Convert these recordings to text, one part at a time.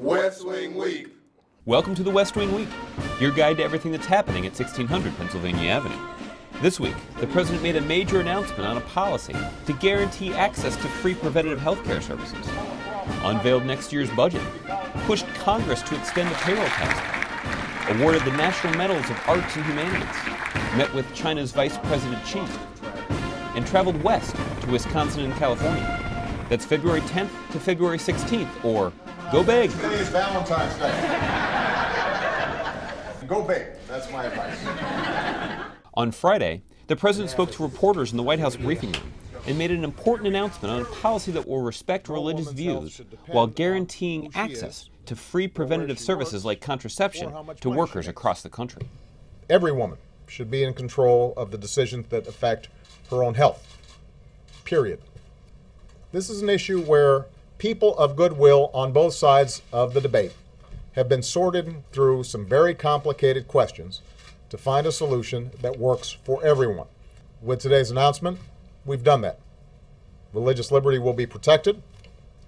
West Wing Week. Welcome to the West Wing Week, your guide to everything that's happening at 1600 Pennsylvania Avenue. This week, the president made a major announcement on a policy to guarantee access to free preventative health care services, unveiled next year's budget, pushed Congress to extend the payroll tax, awarded the National Medals of Arts and Humanities, met with China's Vice President Xi, and traveled west to Wisconsin and California. That's February 10th to February 16th, or go big. Today is Valentine's Day. Go big. That's my advice. On Friday, the president spoke to reporters in the White House briefing room and made an important announcement on a policy that will respect religious views while guaranteeing access to free preventative services like contraception to workers across the country. Every woman should be in control of the decisions that affect her own health, period. This is an issue where people of goodwill on both sides of the debate have been sorted through some very complicated questions to find a solution that works for everyone. With today's announcement, we've done that. Religious liberty will be protected,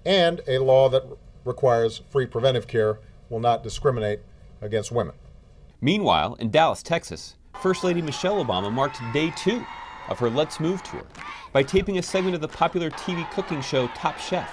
and a law that requires free preventive care will not discriminate against women. Meanwhile, in Dallas, Texas, First Lady Michelle Obama marked day 2 of her Let's Move tour by taping a segment of the popular TV cooking show Top Chef.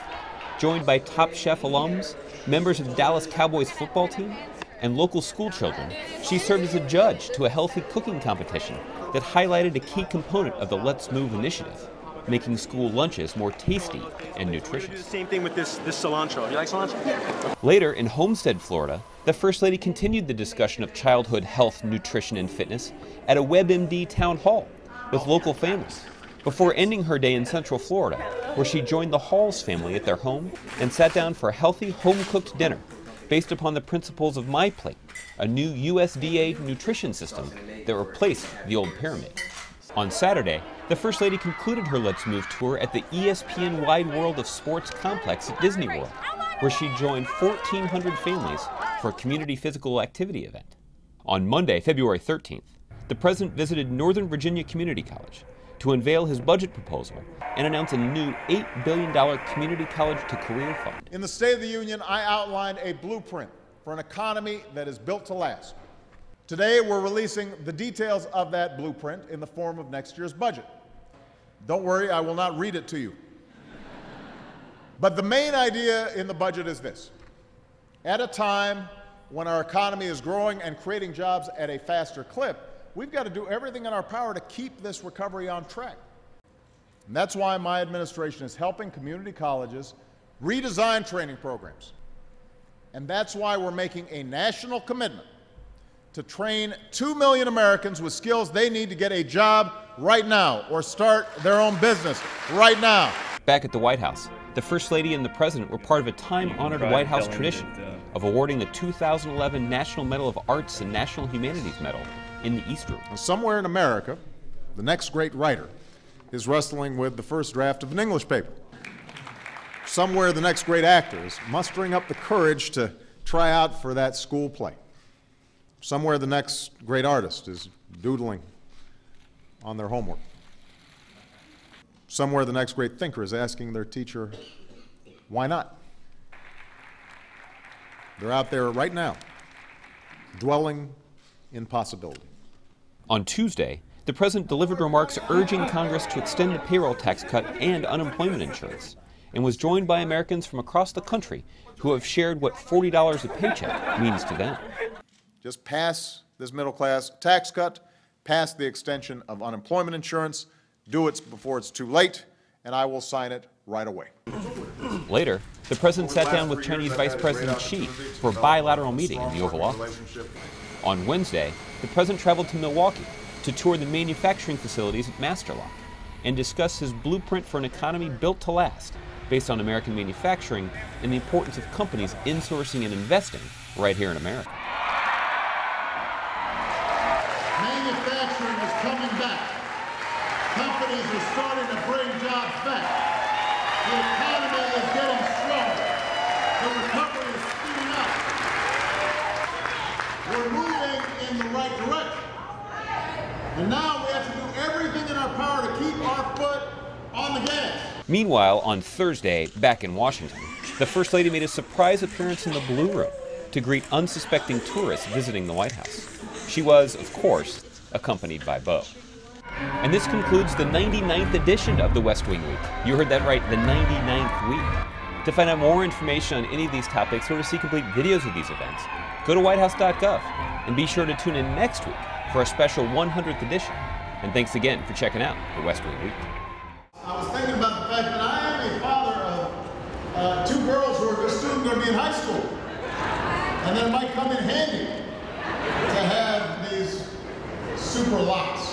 Joined by Top Chef alums, members of the Dallas Cowboys football team, and local school children, she served as a judge to a healthy cooking competition that highlighted a key component of the Let's Move initiative, making school lunches more tasty and nutritious. Same thing with this cilantro. You like cilantro? Later, in Homestead, Florida, the First Lady continued the discussion of childhood health, nutrition, and fitness at a WebMD town hall with local families, before ending her day in Central Florida, where she joined the Halls family at their home and sat down for a healthy, home-cooked dinner based upon the principles of My Plate, a new USDA nutrition system that replaced the old pyramid. On Saturday, the First Lady concluded her Let's Move tour at the ESPN Wide World of Sports complex at Disney World, where she joined 1,400 families for a community physical activity event. On Monday, February 13th, the president visited Northern Virginia Community College to unveil his budget proposal and announce a new $8 billion community college to career fund. In the State of the Union, I outlined a blueprint for an economy that is built to last. Today, we're releasing the details of that blueprint in the form of next year's budget. Don't worry, I will not read it to you. But the main idea in the budget is this. At a time when our economy is growing and creating jobs at a faster clip, we've got to do everything in our power to keep this recovery on track. And that's why my administration is helping community colleges redesign training programs. And that's why we're making a national commitment to train 2 million Americans with skills they need to get a job right now or start their own business right now. Back at the White House, the First Lady and the President were part of a time-honored White House tradition of awarding the 2011 National Medal of Arts and National Humanities Medal in the East Room. Somewhere in America, the next great writer is wrestling with the first draft of an English paper. Somewhere the next great actor is mustering up the courage to try out for that school play. Somewhere the next great artist is doodling on their homework. Somewhere the next great thinker is asking their teacher, why not? They're out there right now, dwelling in possibility. On Tuesday, the president delivered remarks urging Congress to extend the payroll tax cut and unemployment insurance, and was joined by Americans from across the country who have shared what $40 a paycheck means to them. Just pass this middle-class tax cut, pass the extension of unemployment insurance, do it before it's too late, and I will sign it right away. Later, the president sat down with Chinese Vice President Xi for a bilateral meeting in the Oval Office. On Wednesday, the president traveled to Milwaukee to tour the manufacturing facilities at Masterlock and discuss his blueprint for an economy built to last, based on American manufacturing and the importance of companies insourcing and investing right here in America. Manufacturing is coming back. Companies are starting to bring jobs back. The economy is getting stronger. The recovery is speeding up. We're moving in the right direction. And now we have to do everything in our power to keep our foot on the gas. Meanwhile, on Thursday, back in Washington, the First Lady made a surprise appearance in the Blue Room to greet unsuspecting tourists visiting the White House. She was, of course, accompanied by Beau. And this concludes the 99th edition of the West Wing Week. You heard that right, the 99th week. To find out more information on any of these topics or to see complete videos of these events, go to whitehouse.gov and be sure to tune in next week for our special 100th edition. And thanks again for checking out the West Wing Week. I was thinking about the fact that I am a father of 2 girls who are soon going to be in high school. And then it might come in handy to have these super locks.